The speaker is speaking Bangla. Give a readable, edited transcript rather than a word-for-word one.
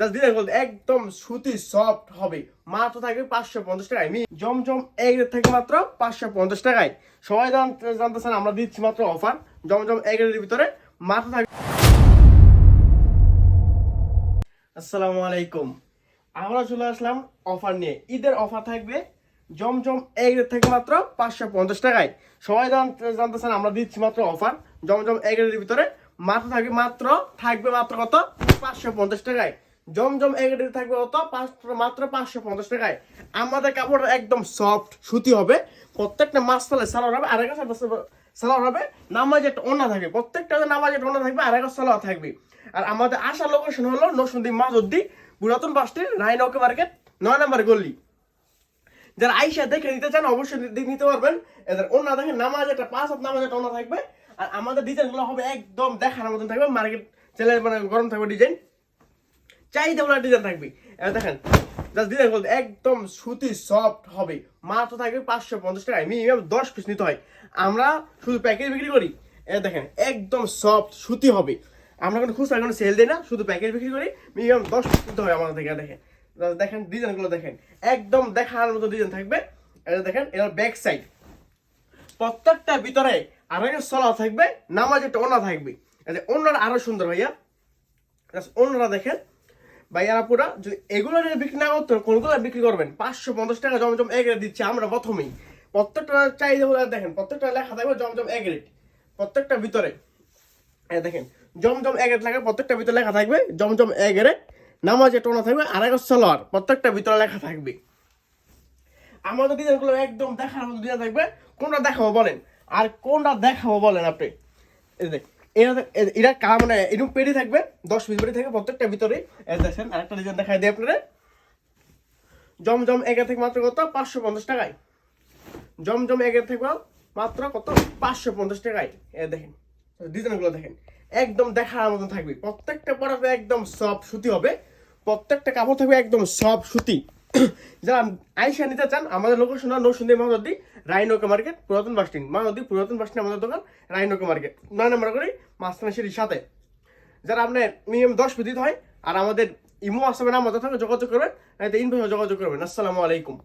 জাস্ট দিলে একদম সুতি সফট হবে, মাত্র থাকবে 550 টাকায়। জমজম এগ থেকে মাত্র 550 টাকায়। সবাই জানতেছেন আমরা দিচ্ছি মাত্র অফার জমজম এগের ভিতরে মাত্র থাকবে। আসসালামু আলাইকুম, আমরা চলে আসলাম অফার নিয়ে। ঈদের অফার থাকবে জমজম এগের থেকে মাত্র 550 টাকায়। সবাই জানতেছেন আমরা দিচ্ছি মাত্র অফার জমজম এগের ভিতরে মাত্র থাকবে মাত্র কত 550 টাকায়। জমজম এগের থাকবে কত মাত্র 550 টাকায়। আমাদের কাপড় একদম সফট সুতি হবে, প্রত্যেকটা মাসফালে সালোয়ার হবে, আর একটা সালোয়ার হবে, নামাজ একটা ওড়না থাকবে, প্রত্যেকটা নামাজ একটা ওড়না থাকবে, আর একটা সালোয়ার থাকবে। আর আমাদের আসার লোকেশন হলো নরসিংদী মাধবদী পুরাতন বাস স্ট্যান্ড, রায়নৌকা মার্কেট, 9 নম্বর গল্লি। যারা আইসা দেখে নিতে চান অবশ্যই নিতে পারবেন। এদের ওড়না দেখেন, নামাজ একটা 5 হাত নামাজ একটা ওড়না থাকবে। আর আমাদের ডিজাইনগুলো হবে একদম দেখানোর মতন থাকবে, মার্কেট ছেলে মানে গরম থাকবে ডিজাইন, চাহিদা বলে ডিজাইন থাকবে। এবার দেখেন জাস্ট ডিজাইন বলতে একদম সুতি সফট হবে, মাত্র থাকবে 550 টাকায়। মিনিমাম 10 পিস নিতে হয়, আমরা শুধু প্যাকেজ বিক্রি করি। এটা দেখেন একদম সফট সুতি হবে, আমরা কোনো খুচরা কোনো সেল দিই না, শুধু প্যাকেজ বিক্রি করি। মিনিমাম 10 পিস নিতে হয় আমাদের থেকে। দেখেন দেখেন ডিজাইনগুলো দেখেন, একদম দেখার মতো ডিজাইন থাকবে। এটা দেখেন এর ব্যাক সাইড, প্রত্যেকটা ভিতরে আর একটা সলা থাকবে, নামাজ একটা ওড়না থাকবে। ওড়নাটা আরো সুন্দর ভাইয়া, ওড়নাটা দেখেন ভাইয়ারা পুরা। যদি এগুলো নিয়ে বিক্রি না করতেন কোনগুলো বিক্রি করবেন? 550 টাকা জমজম এগ্রেড দিচ্ছি আমরা প্রথমেই। প্রত্যেকটা চাহিদা বলে দেখেন, প্রত্যেকটা লেখা থাকবে জমজম এগ্রেড, প্রত্যেকটা ভিতরে দেখেন জমজম এগ্রেড লেখা, প্রত্যেকটা ভিতরে লেখা থাকবে জমজম এগ্রেড, নামাজে টোনা থাকবে, আর এক সালোয়ার, প্রত্যেকটা ভিতরে লেখা থাকবে। আমাদের ডিজাইনগুলো একদম দেখার মতো ডিজাইন থাকবে। কোনটা দেখাবো বলেন, আর কোনটা দেখাবো বলেন আপনি? এরা মানে এরকম পেডি থাকবে, 10 পিস পেডি থাকবে প্রত্যেকটা ভিতরে। দেখেন আরেকটা ডিজাইন দেখাই দিই আপনারা। জমজম এগের থেকে মাত্র কত 550 টাকায়। জমজম এগের থেকে মাত্র কত 550 টাকায়। দেখেন ডিজাইনগুলো দেখেন, একদম দেখার মতন থাকবে। প্রত্যেকটা পড়াতে একদম সফট সুতি হবে, প্রত্যেকটা কাপড় থাকবে একদম সফট সুতি। যারা আইসা নিতে চান আমাদের লোকেশন নরসিংদী মাধবদী, রায়নৌকা মার্কেট, পুরাতন বাস স্ট্যান্ড, মাধবদী পুরাতন বাস স্ট্যান্ড আমাদের দোকান, রায়নৌকা মার্কেট 9 নম্বর করে মাঝখানে সিঁড়ির সাথে। যারা আপনার মিনিমাম 10 পিস দিতে হয়, আর আমাদের ইমো আসবে না, আমাদের সঙ্গে যোগাযোগ করবেন, ইনভয়েসে যোগাযোগ করবেন। আসসালামু আলাইকুম।